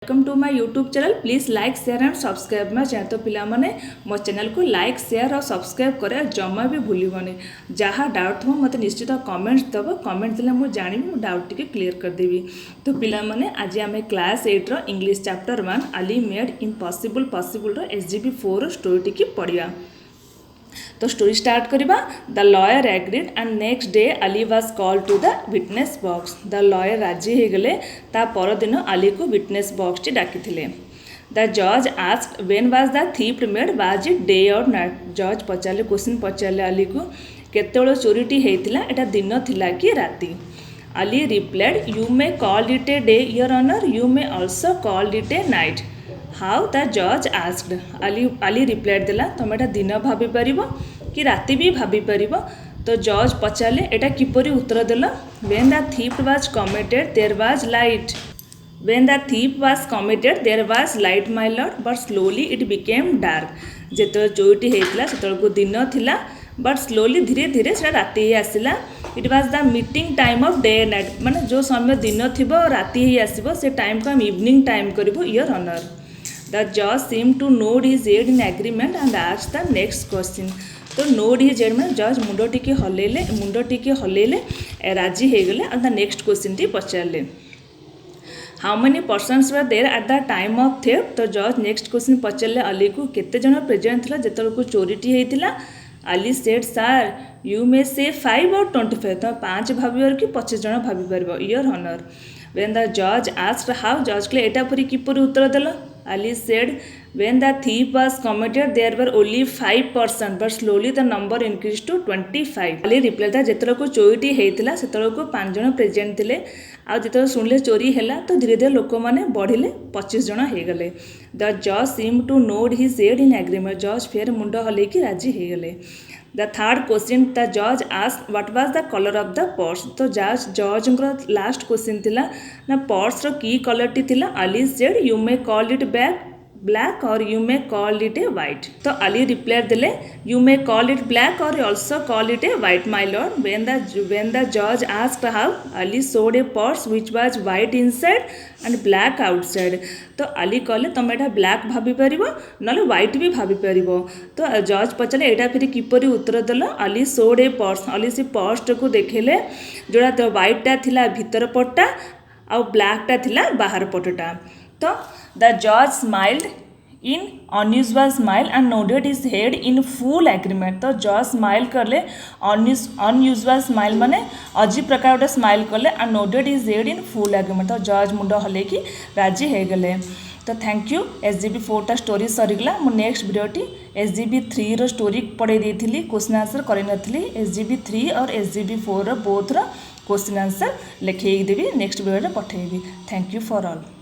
Welcome to my YouTube channel. Please like share and subscribe my channel. तो पिलामाने मो channel को like share और सब्सक्राइब करे जमा भी भूलबनी। जहाँ डाउट हो मत निश्चित कमेंट्स दब, कमेंट देले मु जानी मु डाउट टिके क्लियर कर देबी। तो पिलामाने आज आम क्लास 8 रो English chapter 1 Ali made impossible possible रो SGP 4 स्टोरी टिके पढ़िया। तो स्टोरी स्टार्ट करिबा। The lawyer agreed and next day Ali was called to the witness box. The lawyer राजी हो गले। ता परदिन अली को विटनेस बॉक्स टी डाकिथिले। द जज asked when was the theft made, was it day or night. जज पचारे क्वेश्चन पचारे अली को केतेबेले चोरीटी हेतिला, एटा दिन थिला कि राति। Ali replied you may call it a day your honour, you may also call it a night. How the जज asked. Ali replied देला तुम एटा दिन भाभी पारिबो कि राति भी भाभी पारिबो। तो जज पचारे एटा किपरि उत्तर देला। When the thief was committed there was light. When the thief was committed there was light my lord, but slowly it became dark. जेतो चोरीटी हेतिला सेतळको दिन थिला, बट स्लोली धीरे धीरे से राति ही आसिला। It was the meeting time of day and night, माने जो समय दिन थिबो राति ही आसिबो से टाइम को हम इवनिंग टाइम करिबो your honour. The judge seemed to nod his head in agreement and asked the next question. तो nod his head में जज मुंड टिके हलेले राजी हो गले और द नेक्स्ट क्वेश्चन टी पचारे। How many persons were there at the time of theft. तो जज नेक्स्ट क्वेश्चन पचारे अली को केते जन प्रेजेंट थिला जेतल को चोरीटी हेतिला। Ali said sir you may say 5 और 25। तो 5 भाभी कि 25 जन भाभी पारिबो योर ऑनर। व्हेन द जज आस्क्ड हाउ, जज कहले एटा परी किपरि उत्तर देला। Ali said, when the thief was committed, there were only 5%, but slowly the number increased to 25. Ali replied that जेतरो को चोरीटी हेतिला सेतरो को 5 जन प्रेजेंट थिले, आ जेतरो सुनले चोरी हैला तो धीरे धीरे लोक माने बढ़िले 25 जन हे गले। The judge seemed to nod his head in agreement. जज फेर मुंड हले कि राजी हे गले। द थर्ड क्वेश्चन द जज asked what was the colour of the purse. तो जज लास्ट क्वेश्चन थिला ना पर्स रो की कलर टी थिला। Ali said you may call it black or you may call it a white. तो अली रिप्लाई देले you may call it black or also call it a white my lord. When the जज asked how, Ali showed a purse which was white inside and black outside. तो अली कहले तुम एटा black भाभी पारिबो नले white भी भाभी पारिबो। तो जज पचारे एटा फिर किपरि उत्तर देला। Ali showed a purse. Ali से पर्स को देखेले जोड़ा तो वाइटा थिला भीतर पट्टा आ ब्लैकटा थिला बाहर पटटा। तो द जज smiled in unusual smile and nodded his head in full agreement. तो जज स्माइल करले अनयूजुअल स्माइल माने अजीब प्रकार गोटे स्माइल करले and nodded his head in full agreement. तो जज मुंड हले कि राजी हो गले। तो थैंक यू। SGP 4 टा स्टोरी सरीगला। मु नेक्स्ट वीडियोटी SGP 3 रो स्टोरी पढ़े देथिली, क्वेश्चन आंसर करि नथिली। SGP 3 और SGP 4 रो बोथ रो क्वेश्चन आंसर लिखेई देबी, नेक्स्ट वीडियो रे पठेइबी। Thank you for all.